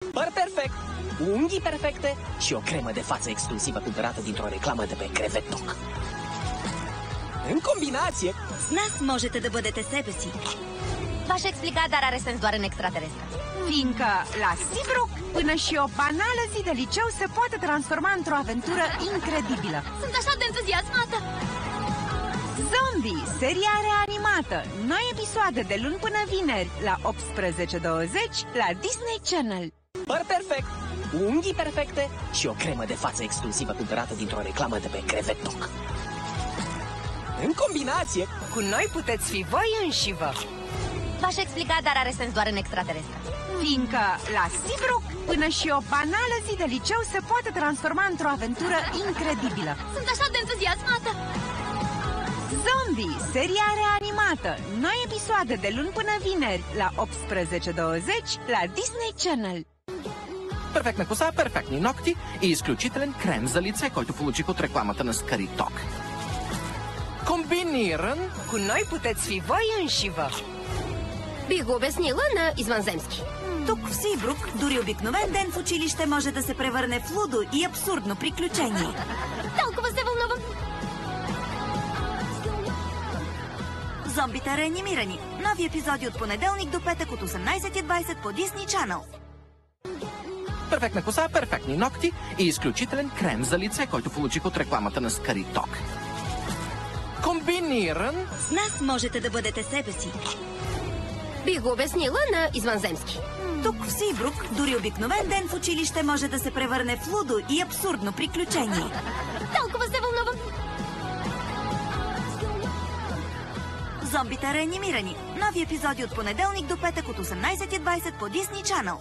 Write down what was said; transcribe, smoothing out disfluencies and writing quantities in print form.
Păr perfect, unghii perfecte și o cremă de față exclusivă cumpărată dintr-o reclamă de pe Crevetok. În combinație... С нас можете да бъдете себе си. V-aș explica, dar are sens doar în extraterestră. Fiindcă la Seabrook, până și o banală zi de liceu se poate transforma într-o aventură incredibilă. Sunt așa de entuziasmată! Zombie, seria reanimată. Noi episoade de luni până vineri la 18:20 la Disney Channel. Păr perfect, unghii perfecte și o cremă de față exclusivă cumpărată dintr-o reclamă de pe Crevetok. În combinație... Cu noi puteți fi voi înșivă. V-aș explica, dar are sens doar în extraterestră. Fiindcă la Seabrook, până și o banală zi de liceu se poate transforma într-o aventură incredibilă. Sunt așa de entuziasmată! Zombie, seria reanimată. Noi episoade de luni până vineri la 18:20 la Disney Channel. Перфектна коса, перфектни ногти и изключителен крем за лице, който получих от рекламата на Скариtok. Комбиниран... Cu noi puteți fi voi înșivă. Бих го обяснила на извънземски. Тук в Сибрук дори обикновен ден в училище може да се превърне в лудо и абсурдно приключение. Толкова се вълнувам! Зомбите реанимирани. Нови епизоди от понеделник до петък от 18:20 по Disney Channel. Перфектна коса, перфектни ногти и изключителен крем за лице, който получих от рекламата на Скариtok. Комбиниран... С нас можете да бъдете себе си. Бих го обяснила на извънземски. Тук в Сибрук дори обикновен ден в училище може да се превърне в лудо и абсурдно приключение. Толкова се вълнувам! Зомбите реанимирани. Нови епизоди от понеделник до петък от 18:20 по Disney Channel.